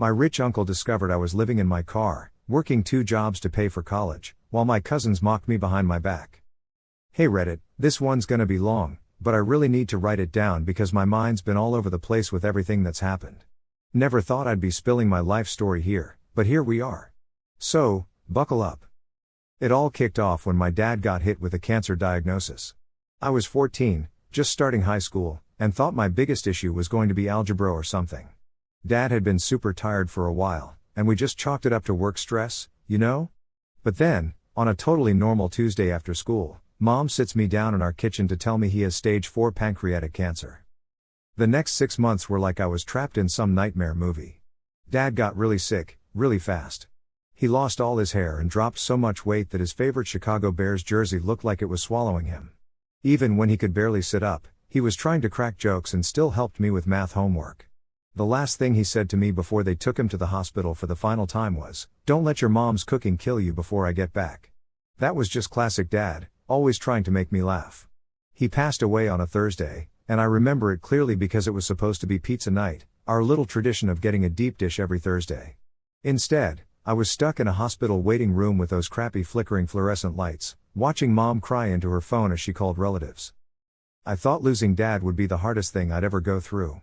My rich uncle discovered I was living in my car, working 2 jobs to pay for college, while my cousins mocked me behind my back. Hey Reddit, this one's gonna be long, but I really need to write it down because my mind's been all over the place with everything that's happened. Never thought I'd be spilling my life story here, but here we are. So, buckle up. It all kicked off when my dad got hit with a cancer diagnosis. I was 14, just starting high school, and thought my biggest issue was going to be algebra or something. Dad had been super tired for a while, and we just chalked it up to work stress, you know? But then, on a totally normal Tuesday after school, Mom sits me down in our kitchen to tell me he has stage 4 pancreatic cancer. The next 6 months were like I was trapped in some nightmare movie. Dad got really sick, really fast. He lost all his hair and dropped so much weight that his favorite Chicago Bears jersey looked like it was swallowing him. Even when he could barely sit up, he was trying to crack jokes and still helped me with math homework. The last thing he said to me before they took him to the hospital for the final time was, "Don't let your mom's cooking kill you before I get back." That was just classic Dad, always trying to make me laugh. He passed away on a Thursday, and I remember it clearly because it was supposed to be pizza night, our little tradition of getting a deep dish every Thursday. Instead, I was stuck in a hospital waiting room with those crappy flickering fluorescent lights, watching Mom cry into her phone as she called relatives. I thought losing Dad would be the hardest thing I'd ever go through.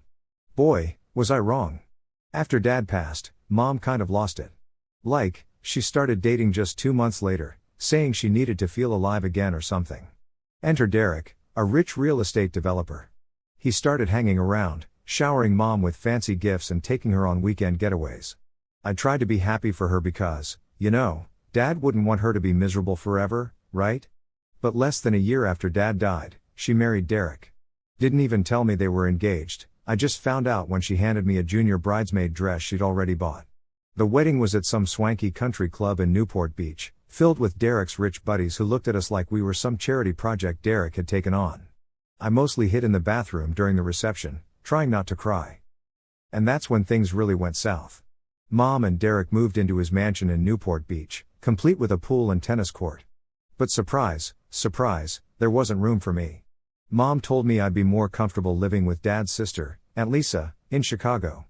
Boy, was I wrong. After Dad passed, Mom kind of lost it. She started dating just 2 months later, saying she needed to feel alive again or something. Enter Derek, a rich real estate developer. He started hanging around, showering Mom with fancy gifts and taking her on weekend getaways. I tried to be happy for her because, Dad wouldn't want her to be miserable forever, right? But less than a year after Dad died, she married Derek. Didn't even tell me they were engaged, I just found out when she handed me a junior bridesmaid dress she'd already bought. The wedding was at some swanky country club in Newport Beach, filled with Derek's rich buddies who looked at us like we were some charity project Derek had taken on. I mostly hid in the bathroom during the reception, trying not to cry. And that's when things really went south. Mom and Derek moved into his mansion in Newport Beach, complete with a pool and tennis court. But surprise, there wasn't room for me. Mom told me I'd be more comfortable living with Dad's sister, Aunt Lisa, in Chicago.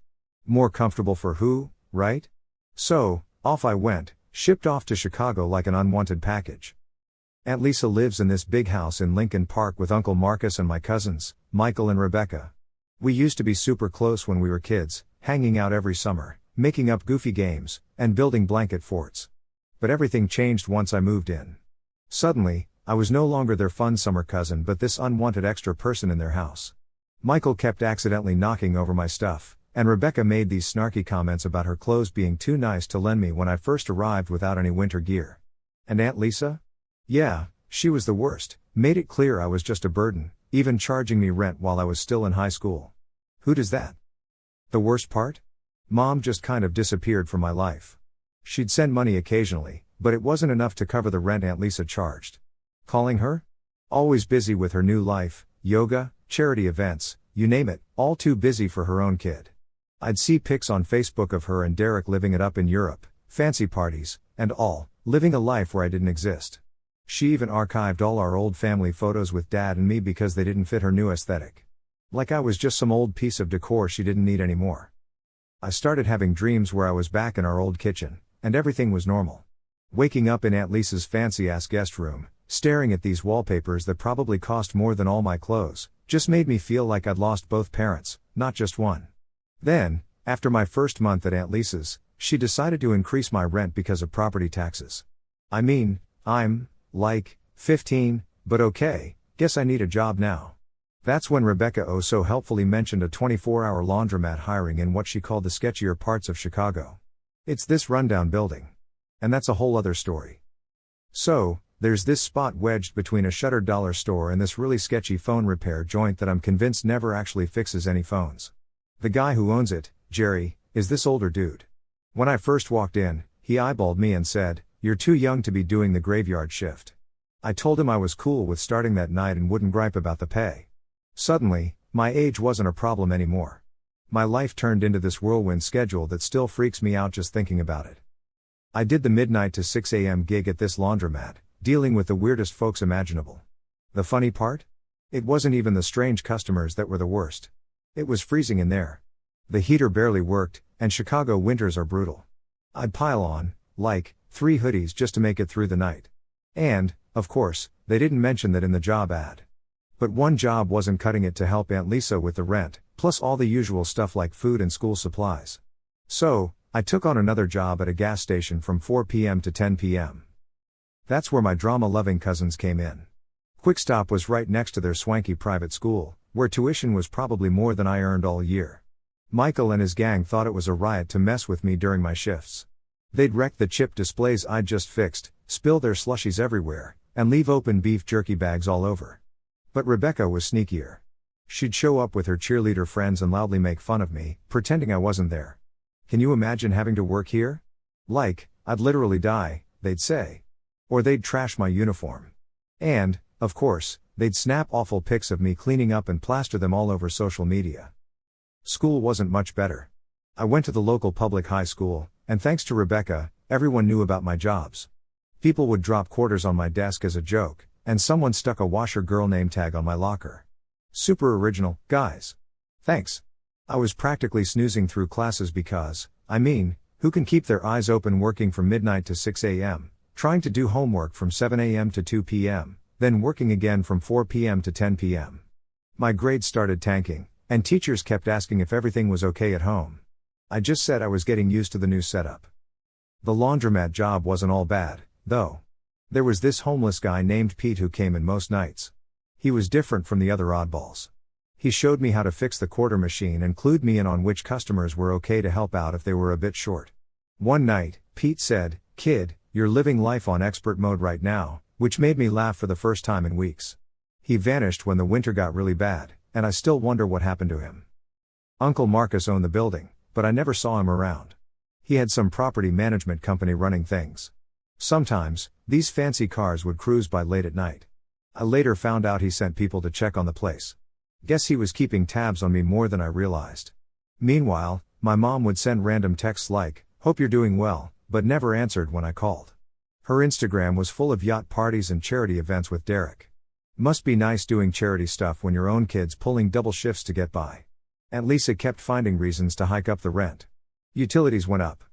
More comfortable for who, right? So, off I went, shipped off to Chicago like an unwanted package. Aunt Lisa lives in this big house in Lincoln Park with Uncle Marcus and my cousins, Michael and Rebecca. We used to be super close when we were kids, hanging out every summer, making up goofy games, and building blanket forts. But everything changed once I moved in. Suddenly, I was no longer their fun summer cousin but this unwanted extra person in their house. Michael kept accidentally knocking over my stuff, and Rebecca made these snarky comments about her clothes being too nice to lend me when I first arrived without any winter gear. And Aunt Lisa? Yeah, she was the worst, made it clear I was just a burden, even charging me rent while I was still in high school. Who does that? The worst part? Mom just kind of disappeared from my life. She'd send money occasionally, but it wasn't enough to cover the rent Aunt Lisa charged. Calling her? Always busy with her new life, yoga, charity events, you name it, all too busy for her own kid. I'd see pics on Facebook of her and Derek living it up in Europe, fancy parties, and all, living a life where I didn't exist. She even archived all our old family photos with Dad and me because they didn't fit her new aesthetic. Like I was just some old piece of decor she didn't need anymore. I started having dreams where I was back in our old kitchen, and everything was normal. Waking up in Aunt Lisa's fancy-ass guest room, staring at these wallpapers that probably cost more than all my clothes, just made me feel like I'd lost both parents, not just one. Then, after my first month at Aunt Lisa's, she decided to increase my rent because of property taxes. I mean, I'm, 15, but okay, guess I need a job now. That's when Rebecca oh so helpfully mentioned a 24-hour laundromat hiring in what she called the sketchier parts of Chicago. It's this rundown building. And that's a whole other story. So, there's this spot wedged between a shuttered dollar store and this really sketchy phone repair joint that I'm convinced never actually fixes any phones. The guy who owns it, Jerry, is this older dude. When I first walked in, he eyeballed me and said, "You're too young to be doing the graveyard shift." I told him I was cool with starting that night and wouldn't gripe about the pay. Suddenly, my age wasn't a problem anymore. My life turned into this whirlwind schedule that still freaks me out just thinking about it. I did the midnight to 6 a.m. gig at this laundromat, dealing with the weirdest folks imaginable. The funny part? It wasn't even the strange customers that were the worst. It was freezing in there. The heater barely worked, and Chicago winters are brutal. I'd pile on, like, 3 hoodies just to make it through the night. And, of course, they didn't mention that in the job ad. But one job wasn't cutting it to help Aunt Lisa with the rent, plus all the usual stuff like food and school supplies. So, I took on another job at a gas station from 4 p.m. to 10 p.m. That's where my drama-loving cousins came in. Quick Stop was right next to their swanky private school, where tuition was probably more than I earned all year. Michael and his gang thought it was a riot to mess with me during my shifts. They'd wreck the chip displays I'd just fixed, spill their slushies everywhere, and leave open beef jerky bags all over. But Rebecca was sneakier. She'd show up with her cheerleader friends and loudly make fun of me, pretending I wasn't there. Can you imagine having to work here? Like, I'd literally die, they'd say. Or they'd trash my uniform. And, of course, they'd snap awful pics of me cleaning up and plaster them all over social media. School wasn't much better. I went to the local public high school, and thanks to Rebecca, everyone knew about my jobs. People would drop quarters on my desk as a joke, and someone stuck a washer girl name tag on my locker. Super original, guys. Thanks. I was practically snoozing through classes because, who can keep their eyes open working from midnight to 6 a.m., trying to do homework from 7 a.m. to 2 p.m., then working again from 4 p.m. to 10 p.m. My grades started tanking, and teachers kept asking if everything was okay at home. I just said I was getting used to the new setup. The laundromat job wasn't all bad, though. There was this homeless guy named Pete who came in most nights. He was different from the other oddballs. He showed me how to fix the quarter machine and clued me in on which customers were okay to help out if they were a bit short. One night, Pete said, "Kid, you're living life on expert mode right now," which made me laugh for the first time in weeks. He vanished when the winter got really bad, and I still wonder what happened to him. Uncle Marcus owned the building, but I never saw him around. He had some property management company running things. Sometimes, these fancy cars would cruise by late at night. I later found out he sent people to check on the place. Guess he was keeping tabs on me more than I realized. Meanwhile, my mom would send random texts like, "Hope you're doing well," but never answered when I called. Her Instagram was full of yacht parties and charity events with Derek. Must be nice doing charity stuff when your own kid's pulling double shifts to get by. Aunt Lisa kept finding reasons to hike up the rent. Utilities went up.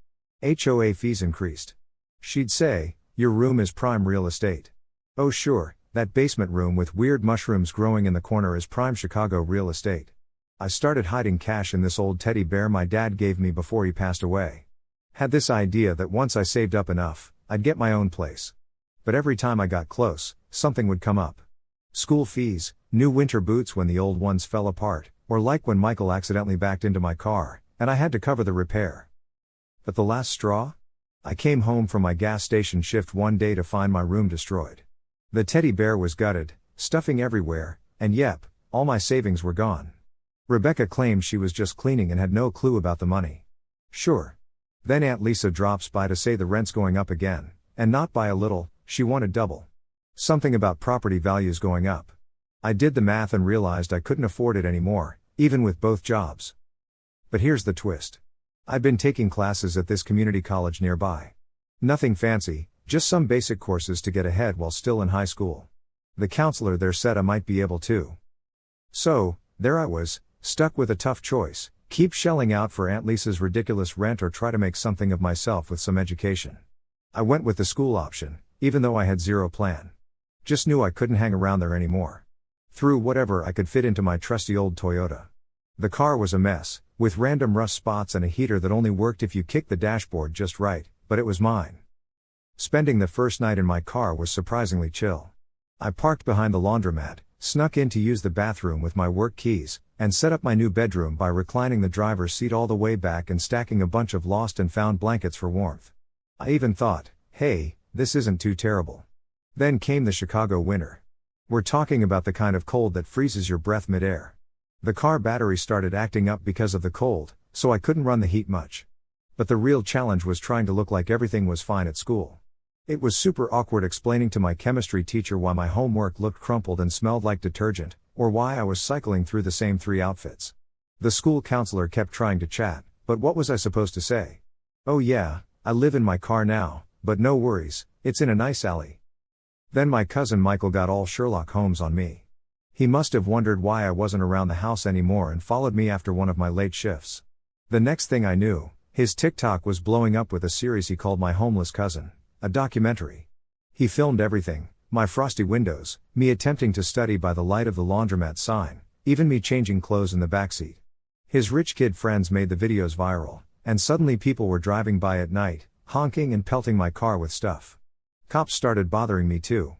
HOA fees increased. She'd say, "Your room is prime real estate." Oh sure, that basement room with weird mushrooms growing in the corner is prime Chicago real estate. I started hiding cash in this old teddy bear my dad gave me before he passed away. Had this idea that once I saved up enough, I'd get my own place. But every time I got close, something would come up. School fees, new winter boots when the old ones fell apart, or like when Michael accidentally backed into my car, and I had to cover the repair. But the last straw? I came home from my gas station shift one day to find my room destroyed. The teddy bear was gutted, stuffing everywhere, and yep, all my savings were gone. Rebecca claimed she was just cleaning and had no clue about the money. Sure. Then Aunt Lisa drops by to say the rent's going up again, and not by a little, she wanted double. Something about property values going up. I did the math and realized I couldn't afford it anymore, even with both jobs. But here's the twist. I'd been taking classes at this community college nearby. Nothing fancy, just some basic courses to get ahead while still in high school. The counselor there said I might be able to. So, there I was, stuck with a tough choice: keep shelling out for Aunt Lisa's ridiculous rent or try to make something of myself with some education. I went with the school option, even though I had zero plan. Just knew I couldn't hang around there anymore. Threw whatever I could fit into my trusty old Toyota. The car was a mess, with random rust spots and a heater that only worked if you kicked the dashboard just right, but it was mine. Spending the first night in my car was surprisingly chill. I parked behind the laundromat, snuck in to use the bathroom with my work keys, and set up my new bedroom by reclining the driver's seat all the way back and stacking a bunch of lost and found blankets for warmth. I even thought, hey, this isn't too terrible. Then came the Chicago winter. We're talking about the kind of cold that freezes your breath midair. The car battery started acting up because of the cold, so I couldn't run the heat much. But the real challenge was trying to look like everything was fine at school. It was super awkward explaining to my chemistry teacher why my homework looked crumpled and smelled like detergent, or why I was cycling through the same 3 outfits. The school counselor kept trying to chat, but what was I supposed to say? Oh yeah, I live in my car now, but no worries, it's in a nice alley. Then my cousin Michael got all Sherlock Holmes on me. He must have wondered why I wasn't around the house anymore and followed me after one of my late shifts. The next thing I knew, his TikTok was blowing up with a series he called My Homeless Cousin, a documentary. He filmed everything, my frosty windows, me attempting to study by the light of the laundromat sign, even me changing clothes in the backseat. His rich kid friends made the videos viral, and suddenly people were driving by at night, honking and pelting my car with stuff. Cops started bothering me too.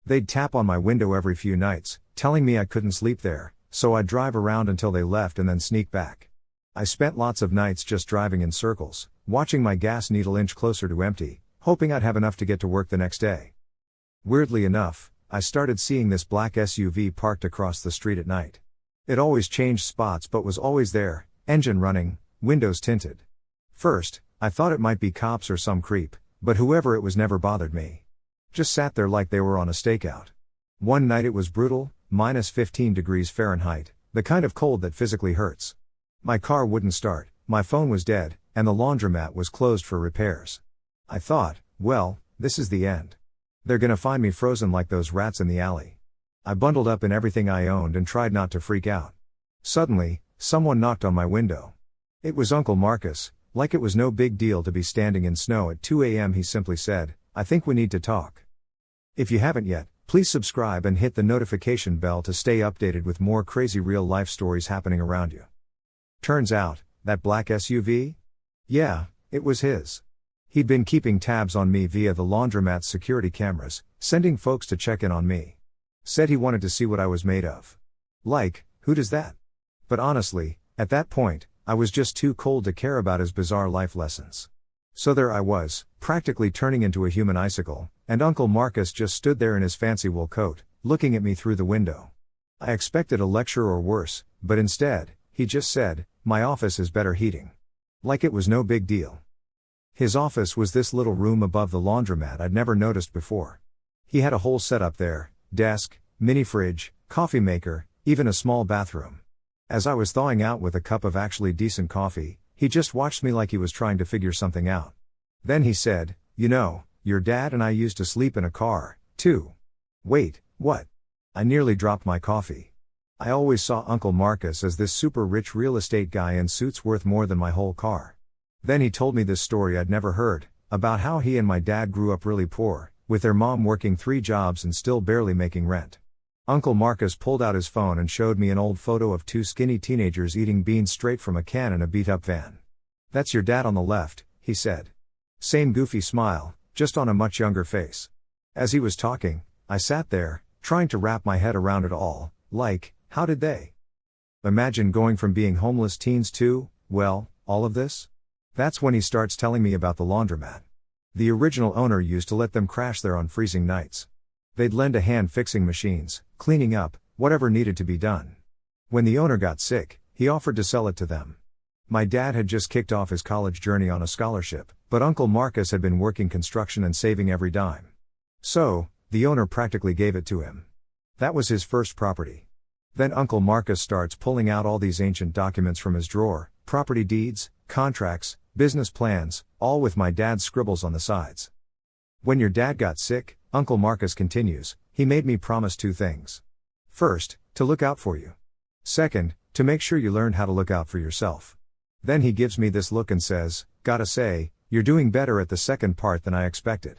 They'd tap on my window every few nights, telling me I couldn't sleep there, so I'd drive around until they left and then sneak back. I spent lots of nights just driving in circles, watching my gas needle inch closer to empty, hoping I'd have enough to get to work the next day. Weirdly enough, I started seeing this black SUV parked across the street at night. It always changed spots but was always there, engine running, windows tinted. First, I thought it might be cops or some creep, but whoever it was never bothered me. Just sat there like they were on a stakeout. One night it was brutal, -15 degrees Fahrenheit, the kind of cold that physically hurts. My car wouldn't start, my phone was dead, and the laundromat was closed for repairs. I thought, well, this is the end. They're gonna find me frozen like those rats in the alley. I bundled up in everything I owned and tried not to freak out. Suddenly, someone knocked on my window. It was Uncle Marcus. Like it was no big deal to be standing in snow at 2 a.m. He simply said, "I think we need to talk." If you haven't yet, please subscribe and hit the notification bell to stay updated with more crazy real-life stories happening around you. Turns out, that black SUV? Yeah, it was his. He'd been keeping tabs on me via the laundromat's security cameras, sending folks to check in on me. Said he wanted to see what I was made of. Like, who does that? But honestly, at that point, I was just too cold to care about his bizarre life lessons. So there I was, practically turning into a human icicle, and Uncle Marcus just stood there in his fancy wool coat, looking at me through the window. I expected a lecture or worse, but instead, he just said, "My office is better heating." Like it was no big deal. His office was this little room above the laundromat I'd never noticed before. He had a whole setup there, desk, mini fridge, coffee maker, even a small bathroom. As I was thawing out with a cup of actually decent coffee, he just watched me like he was trying to figure something out. Then he said, "You know, your dad and I used to sleep in a car, too." Wait, what? I nearly dropped my coffee. I always saw Uncle Marcus as this super rich real estate guy in suits worth more than my whole car. Then he told me this story I'd never heard, about how he and my dad grew up really poor, with their mom working 3 jobs and still barely making rent. Uncle Marcus pulled out his phone and showed me an old photo of 2 skinny teenagers eating beans straight from a can in a beat-up van. "That's your dad on the left," he said. Same goofy smile, just on a much younger face. As he was talking, I sat there, trying to wrap my head around it all, like, how did they imagine going from being homeless teens to, well, all of this? That's when he starts telling me about the laundromat. The original owner used to let them crash there on freezing nights. They'd lend a hand fixing machines, cleaning up, whatever needed to be done. When the owner got sick, he offered to sell it to them. My dad had just kicked off his college journey on a scholarship, but Uncle Marcus had been working construction and saving every dime. So, the owner practically gave it to him. That was his first property. Then Uncle Marcus starts pulling out all these ancient documents from his drawer, property deeds, contracts, business plans, all with my dad's scribbles on the sides. When your dad got sick, Uncle Marcus continues, he made me promise 2 things. First, to look out for you. Second, to make sure you learned how to look out for yourself. Then he gives me this look and says, "Gotta say, you're doing better at the second part than I expected."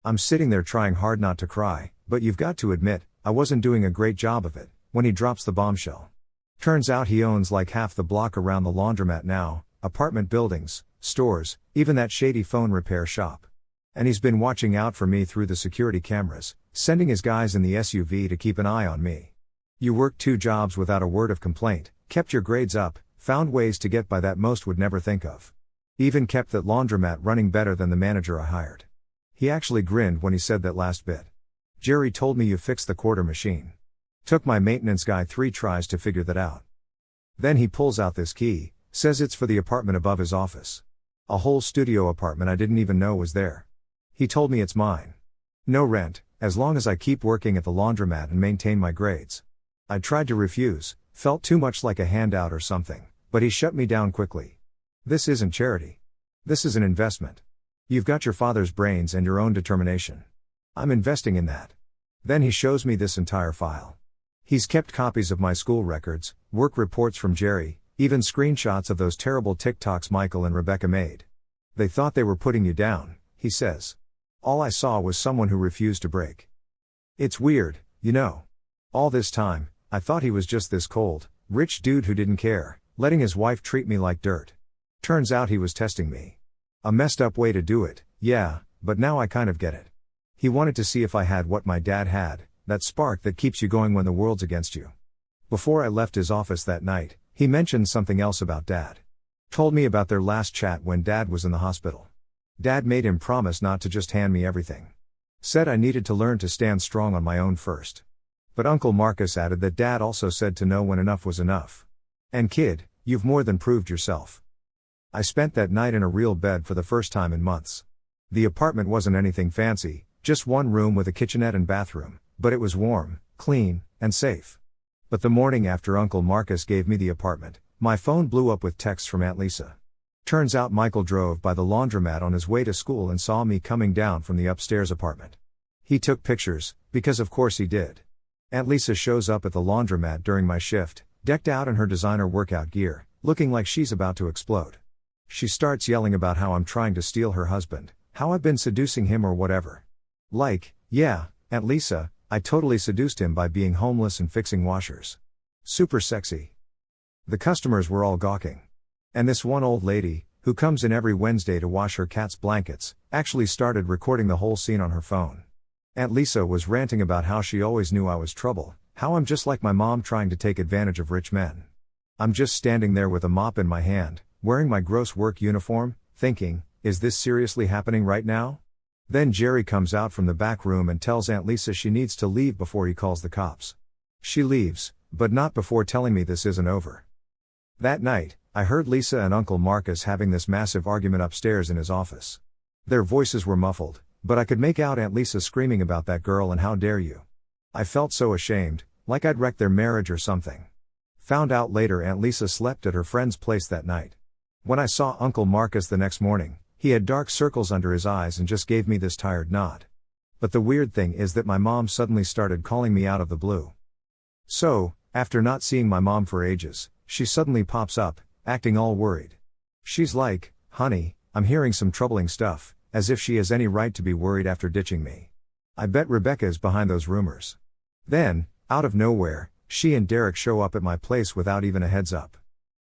I'm sitting there trying hard not to cry, but you've got to admit, I wasn't doing a great job of it, when he drops the bombshell. Turns out he owns like half the block around the laundromat now, apartment buildings, stores, even that shady phone repair shop. And he's been watching out for me through the security cameras, sending his guys in the SUV to keep an eye on me. You worked 2 jobs without a word of complaint, kept your grades up, found ways to get by that most would never think of. Even kept that laundromat running better than the manager I hired. He actually grinned when he said that last bit. Jerry told me you fixed the quarter machine. Took my maintenance guy 3 tries to figure that out. Then he pulls out this key, says it's for the apartment above his office. A whole studio apartment I didn't even know was there. He told me it's mine. No rent, as long as I keep working at the laundromat and maintain my grades. I tried to refuse, felt too much like a handout or something, but he shut me down quickly. This isn't charity. This is an investment. You've got your father's brains and your own determination. I'm investing in that. Then he shows me this entire file. He's kept copies of my school records, work reports from Jerry, even screenshots of those terrible TikToks Michael and Rebecca made. They thought they were putting you down, he says. All I saw was someone who refused to break. It's weird, you know. All this time, I thought he was just this cold, rich dude who didn't care, letting his wife treat me like dirt. Turns out he was testing me. A messed up way to do it, yeah, but now I kind of get it. He wanted to see if I had what my dad had, that spark that keeps you going when the world's against you. Before I left his office that night, he mentioned something else about Dad. Told me about their last chat when Dad was in the hospital. Dad made him promise not to just hand me everything. Said I needed to learn to stand strong on my own first. But Uncle Marcus added that Dad also said to know when enough was enough. And kid, you've more than proved yourself. I spent that night in a real bed for the first time in months. The apartment wasn't anything fancy, just one room with a kitchenette and bathroom, but it was warm, clean, and safe. But the morning after Uncle Marcus gave me the apartment, my phone blew up with texts from Aunt Lisa. Turns out Michael drove by the laundromat on his way to school and saw me coming down from the upstairs apartment. He took pictures, because of course he did. Aunt Lisa shows up at the laundromat during my shift, decked out in her designer workout gear, looking like she's about to explode. She starts yelling about how I'm trying to steal her husband, how I've been seducing him or whatever. Like, yeah, Aunt Lisa, I totally seduced him by being homeless and fixing washers. Super sexy. The customers were all gawking. And this one old lady, who comes in every Wednesday to wash her cat's blankets, actually started recording the whole scene on her phone. Aunt Lisa was ranting about how she always knew I was trouble, how I'm just like my mom trying to take advantage of rich men. I'm just standing there with a mop in my hand, wearing my gross work uniform, thinking, is this seriously happening right now? Then Jerry comes out from the back room and tells Aunt Lisa she needs to leave before he calls the cops. She leaves, but not before telling me this isn't over. That night, I heard Lisa and Uncle Marcus having this massive argument upstairs in his office. Their voices were muffled, but I could make out Aunt Lisa screaming about that girl and how dare you. I felt so ashamed, like I'd wrecked their marriage or something. Found out later Aunt Lisa slept at her friend's place that night. When I saw Uncle Marcus the next morning, he had dark circles under his eyes and just gave me this tired nod. But the weird thing is that my mom suddenly started calling me out of the blue. So, after not seeing my mom for ages, she suddenly pops up, acting all worried. She's like, honey, I'm hearing some troubling stuff, as if she has any right to be worried after ditching me. I bet Rebecca is behind those rumors. Then, out of nowhere, she and Derek show up at my place without even a heads up.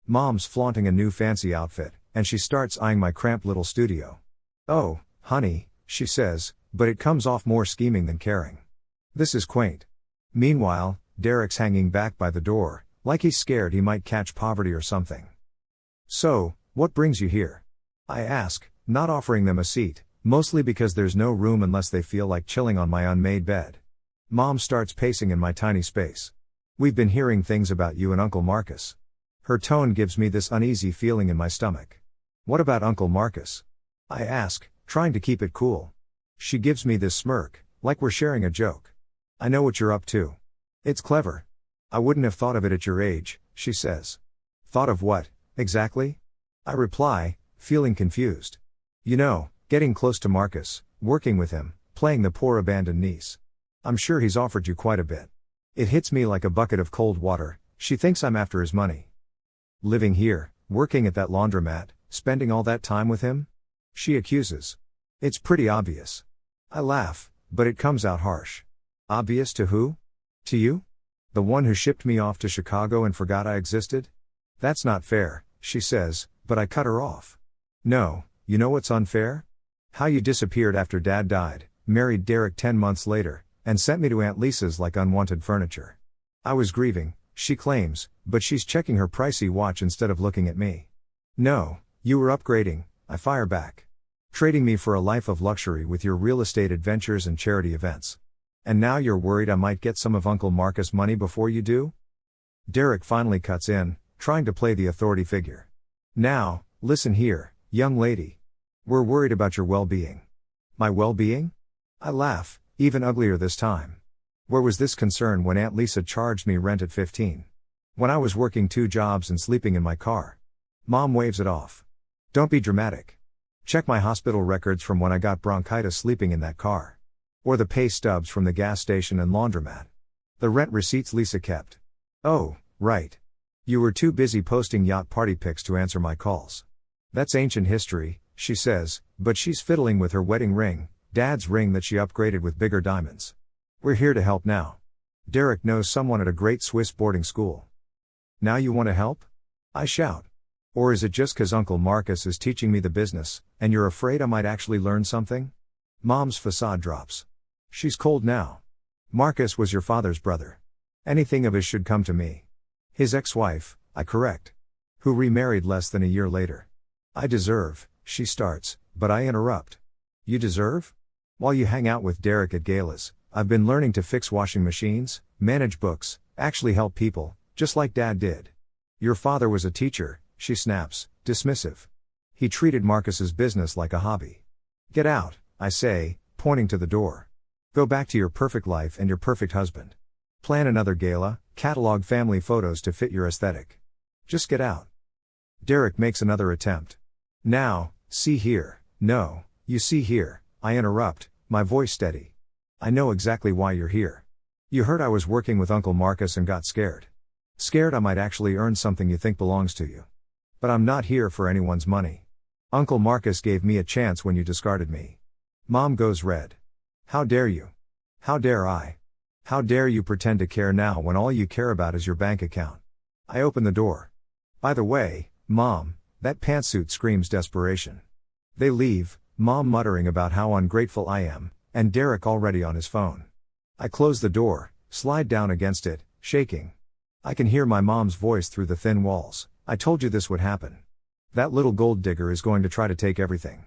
Mom's flaunting a new fancy outfit, and she starts eyeing my cramped little studio. Oh, honey, she says, but it comes off more scheming than caring. This is quaint. Meanwhile, Derek's hanging back by the door, like he's scared he might catch poverty or something. So, what brings you here? I ask, not offering them a seat, mostly because there's no room unless they feel like chilling on my unmade bed. Mom starts pacing in my tiny space. We've been hearing things about you and Uncle Marcus. Her tone gives me this uneasy feeling in my stomach. What about Uncle Marcus? I ask, trying to keep it cool. She gives me this smirk, like we're sharing a joke. I know what you're up to. It's clever. I wouldn't have thought of it at your age, she says. Thought of what, exactly? I reply, feeling confused. You know, getting close to Marcus, working with him, playing the poor abandoned niece. I'm sure he's offered you quite a bit. It hits me like a bucket of cold water. She thinks I'm after his money. Living here, working at that laundromat, spending all that time with him? She accuses. It's pretty obvious. I laugh, but it comes out harsh. Obvious to who? To you? The one who shipped me off to Chicago and forgot I existed? That's not fair, she says, but I cut her off. No, you know what's unfair? How you disappeared after Dad died, married Derek 10 months later, and sent me to Aunt Lisa's like unwanted furniture. I was grieving, she claims, but she's checking her pricey watch instead of looking at me. No, you were upgrading, I fire back. Trading me for a life of luxury with your real estate adventures and charity events. And now you're worried I might get some of Uncle Marcus' money before you do? Derek finally cuts in, trying to play the authority figure. Now, listen here, young lady. We're worried about your well-being. My well-being? I laugh, even uglier this time. Where was this concern when Aunt Lisa charged me rent at 15? When I was working 2 jobs and sleeping in my car? Mom waves it off. Don't be dramatic. Check my hospital records from when I got bronchitis sleeping in that car. Or the pay stubs from the gas station and laundromat. The rent receipts Lisa kept. Oh, right. You were too busy posting yacht party pics to answer my calls. That's ancient history, she says, but she's fiddling with her wedding ring, Dad's ring that she upgraded with bigger diamonds. We're here to help now. Derek knows someone at a great Swiss boarding school. Now you want to help? I shout. Or is it just 'cause Uncle Marcus is teaching me the business, and you're afraid I might actually learn something? Mom's facade drops. She's cold now. Marcus was your father's brother. Anything of his should come to me. His ex-wife, I correct. Who remarried less than a year later. I deserve, she starts, but I interrupt. You deserve? While you hang out with Derek at galas, I've been learning to fix washing machines, manage books, actually help people, just like Dad did. Your father was a teacher, she snaps, dismissive. He treated Marcus's business like a hobby. Get out, I say, pointing to the door. Go back to your perfect life and your perfect husband. Plan another gala, catalog family photos to fit your aesthetic. Just get out. Derek makes another attempt. Now, see here, no, you see here, I interrupt, my voice steady. I know exactly why you're here. You heard I was working with Uncle Marcus and got scared. Scared I might actually earn something you think belongs to you. But I'm not here for anyone's money. Uncle Marcus gave me a chance when you discarded me. Mom goes red. How dare you? How dare I? How dare you pretend to care now when all you care about is your bank account? I open the door. By the way, Mom, that pantsuit screams desperation. They leave, Mom muttering about how ungrateful I am, and Derek already on his phone. I close the door, slide down against it, shaking. I can hear my mom's voice through the thin walls. I told you this would happen. That little gold digger is going to try to take everything.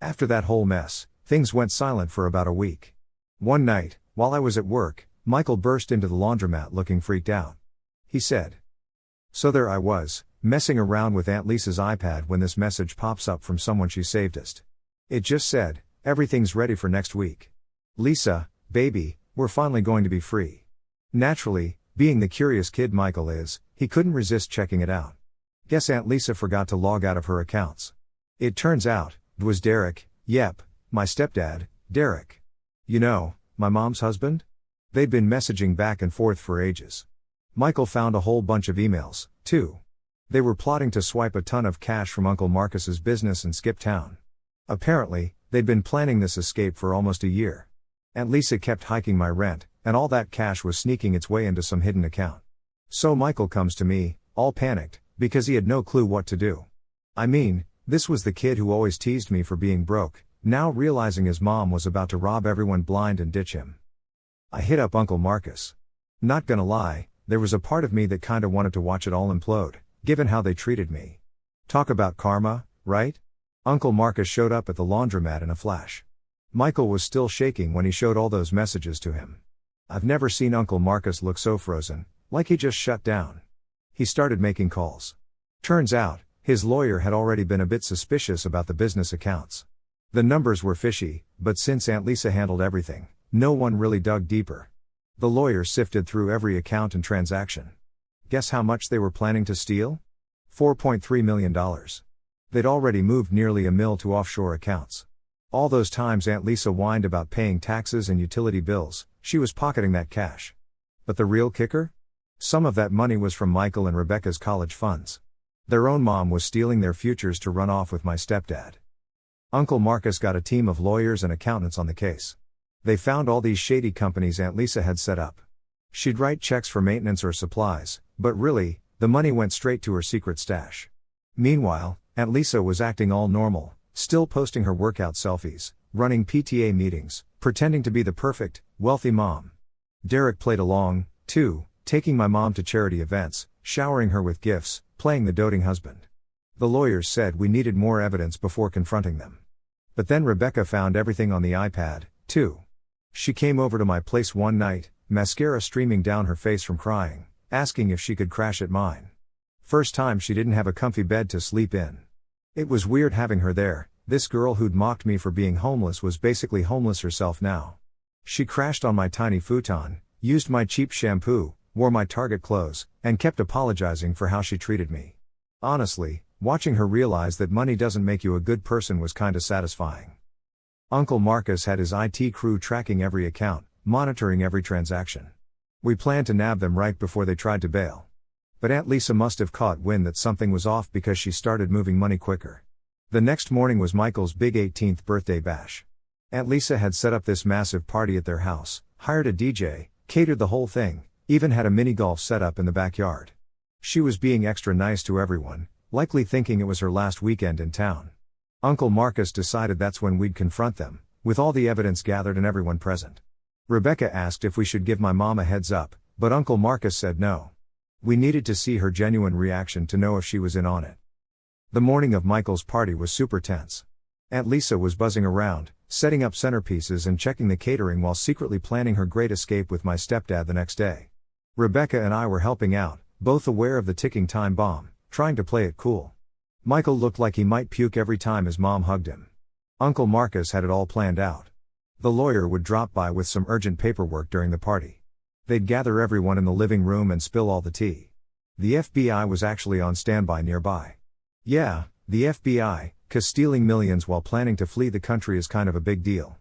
After that whole mess, things went silent for about a week. One night, while I was at work, Michael burst into the laundromat looking freaked out. He said. So there I was, messing around with Aunt Lisa's iPad when this message pops up from someone she saved us. It just said, everything's ready for next week. Lisa, baby, we're finally going to be free. Naturally, being the curious kid Michael is, he couldn't resist checking it out. Guess Aunt Lisa forgot to log out of her accounts. It turns out, it was Derek, yep, my stepdad, Derek. You know, my mom's husband? They'd been messaging back and forth for ages. Michael found a whole bunch of emails, too. They were plotting to swipe a ton of cash from Uncle Marcus's business and skip town. Apparently, they'd been planning this escape for almost a year. Aunt Lisa kept hiking my rent, and all that cash was sneaking its way into some hidden account. So Michael comes to me, all panicked, because he had no clue what to do. I mean, this was the kid who always teased me for being broke, now realizing his mom was about to rob everyone blind and ditch him. I hit up Uncle Marcus. Not gonna lie, there was a part of me that kinda wanted to watch it all implode, given how they treated me. Talk about karma, right? Uncle Marcus showed up at the laundromat in a flash. Michael was still shaking when he showed all those messages to him. I've never seen Uncle Marcus look so frozen, like he just shut down. He started making calls. Turns out, his lawyer had already been a bit suspicious about the business accounts. The numbers were fishy, but since Aunt Lisa handled everything, no one really dug deeper. The lawyer sifted through every account and transaction. Guess how much they were planning to steal? $4.3 million. They'd already moved nearly $1 million to offshore accounts. All those times Aunt Lisa whined about paying taxes and utility bills, she was pocketing that cash. But the real kicker? Some of that money was from Michael and Rebecca's college funds. Their own mom was stealing their futures to run off with my stepdad. Uncle Marcus got a team of lawyers and accountants on the case. They found all these shady companies Aunt Lisa had set up. She'd write checks for maintenance or supplies, but really, the money went straight to her secret stash. Meanwhile, Aunt Lisa was acting all normal, still posting her workout selfies, running PTA meetings, pretending to be the perfect, wealthy mom. Derek played along, too, taking my mom to charity events, showering her with gifts, playing the doting husband. The lawyers said we needed more evidence before confronting them. But then Rebecca found everything on the iPad, too. She came over to my place one night, mascara streaming down her face from crying, asking if she could crash at mine. First time she didn't have a comfy bed to sleep in. It was weird having her there. This girl who'd mocked me for being homeless was basically homeless herself now. She crashed on my tiny futon, used my cheap shampoo, wore my Target clothes, and kept apologizing for how she treated me. Honestly, watching her realize that money doesn't make you a good person was kinda satisfying. Uncle Marcus had his IT crew tracking every account, monitoring every transaction. We planned to nab them right before they tried to bail. But Aunt Lisa must have caught wind that something was off because she started moving money quicker. The next morning was Michael's big 18th birthday bash. Aunt Lisa had set up this massive party at their house, hired a DJ, catered the whole thing, even had a mini golf set up in the backyard. She was being extra nice to everyone, likely thinking it was her last weekend in town. Uncle Marcus decided that's when we'd confront them, with all the evidence gathered and everyone present. Rebecca asked if we should give my mom a heads up, but Uncle Marcus said no. We needed to see her genuine reaction to know if she was in on it. The morning of Michael's party was super tense. Aunt Lisa was buzzing around, setting up centerpieces and checking the catering while secretly planning her great escape with my stepdad the next day. Rebecca and I were helping out, both aware of the ticking time bomb, trying to play it cool. Michael looked like he might puke every time his mom hugged him. Uncle Marcus had it all planned out. The lawyer would drop by with some urgent paperwork during the party. They'd gather everyone in the living room and spill all the tea. The FBI was actually on standby nearby. Yeah, the FBI, 'cause stealing millions while planning to flee the country is kind of a big deal.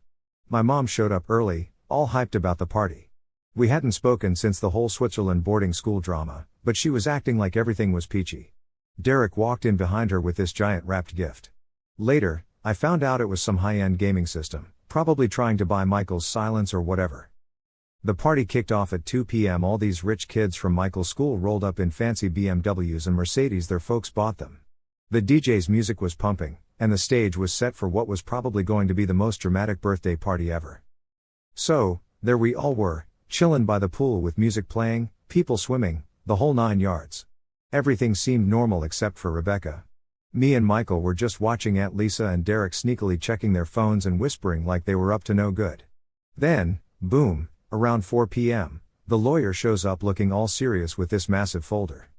My mom showed up early, all hyped about the party. We hadn't spoken since the whole Switzerland boarding school drama, but she was acting like everything was peachy. Derek walked in behind her with this giant wrapped gift. Later, I found out it was some high-end gaming system, probably trying to buy Michael's silence or whatever. The party kicked off at 2 p.m. All these rich kids from Michael's school rolled up in fancy BMWs and Mercedes their folks bought them. The DJ's music was pumping, and the stage was set for what was probably going to be the most dramatic birthday party ever. So, there we all were, chillin' by the pool with music playing, people swimming, the whole 9 yards. Everything seemed normal except for Rebecca. Me and Michael were just watching Aunt Lisa and Derek sneakily checking their phones and whispering like they were up to no good. Then, boom, around 4 p.m., the lawyer shows up looking all serious with this massive folder.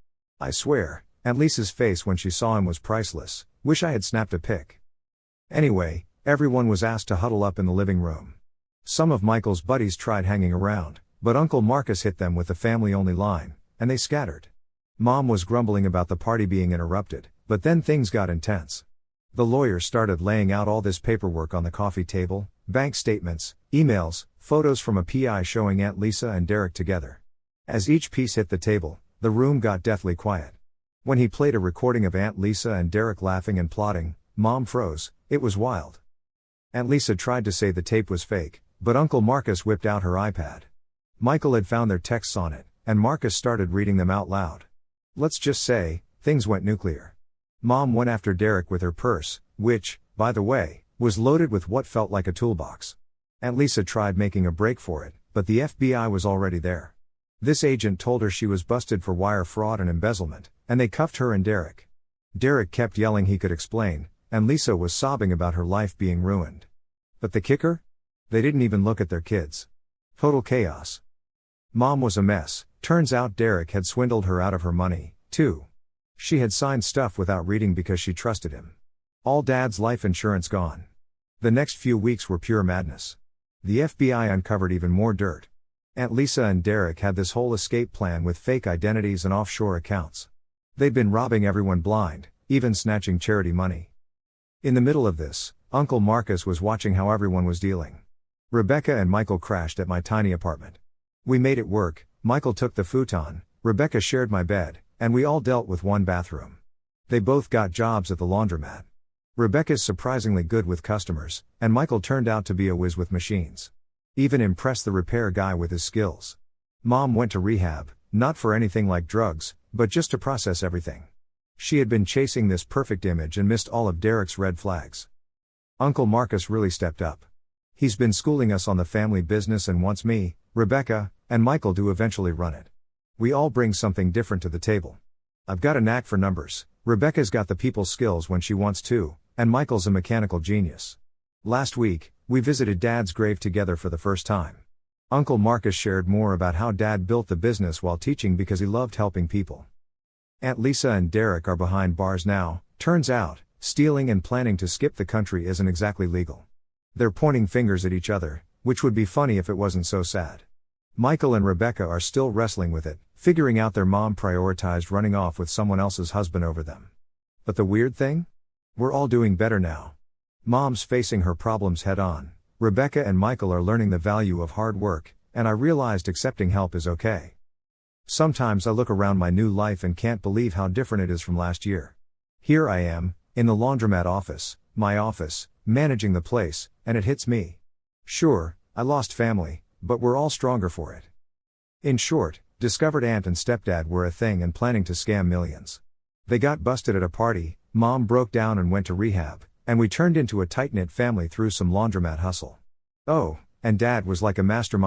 I swear, Aunt Lisa's face when she saw him was priceless. Wish I had snapped a pic. Anyway, everyone was asked to huddle up in the living room. Some of Michael's buddies tried hanging around, but Uncle Marcus hit them with the family-only line, and they scattered. Mom was grumbling about the party being interrupted, but then things got intense. The lawyer started laying out all this paperwork on the coffee table, bank statements, emails, photos from a PI showing Aunt Lisa and Derek together. As each piece hit the table, the room got deathly quiet. When he played a recording of Aunt Lisa and Derek laughing and plotting, Mom froze. It was wild. Aunt Lisa tried to say the tape was fake, but Uncle Marcus whipped out her iPad. Michael had found their texts on it, and Marcus started reading them out loud. Let's just say, things went nuclear. Mom went after Derek with her purse, which, by the way, was loaded with what felt like a toolbox. Aunt Lisa tried making a break for it, but the FBI was already there. This agent told her she was busted for wire fraud and embezzlement, and they cuffed her and Derek. Derek kept yelling he could explain, and Lisa was sobbing about her life being ruined. But the kicker? They didn't even look at their kids. Total chaos. Mom was a mess. Turns out Derek had swindled her out of her money, too. She had signed stuff without reading because she trusted him. All Dad's life insurance gone. The next few weeks were pure madness. The FBI uncovered even more dirt. Aunt Lisa and Derek had this whole escape plan with fake identities and offshore accounts. They'd been robbing everyone blind, even snatching charity money. In the middle of this, Uncle Marcus was watching how everyone was dealing. Rebecca and Michael crashed at my tiny apartment. We made it work. Michael took the futon, Rebecca shared my bed, and we all dealt with one bathroom. They both got jobs at the laundromat. Rebecca's surprisingly good with customers, and Michael turned out to be a whiz with machines. Even impressed the repair guy with his skills. Mom went to rehab, not for anything like drugs, but just to process everything. She had been chasing this perfect image and missed all of Derek's red flags. Uncle Marcus really stepped up. He's been schooling us on the family business and wants me, Rebecca, and Michael to eventually run it. We all bring something different to the table. I've got a knack for numbers, Rebecca's got the people skills when she wants to, and Michael's a mechanical genius. Last week, we visited Dad's grave together for the first time. Uncle Marcus shared more about how Dad built the business while teaching because he loved helping people. Aunt Lisa and Derek are behind bars now. Turns out, stealing and planning to skip the country isn't exactly legal. They're pointing fingers at each other, which would be funny if it wasn't so sad. Michael and Rebecca are still wrestling with it, figuring out their mom prioritized running off with someone else's husband over them. But the weird thing? We're all doing better now. Mom's facing her problems head on, Rebecca and Michael are learning the value of hard work, and I realized accepting help is okay. Sometimes I look around my new life and can't believe how different it is from last year. Here I am, in the laundromat office, my office, managing the place, and it hits me. Sure, I lost family, but we're all stronger for it. In short, discovered aunt and stepdad were a thing and planning to scam millions. They got busted at a party, mom broke down and went to rehab, and we turned into a tight-knit family through some laundromat hustle. Oh, and dad was like a mastermind.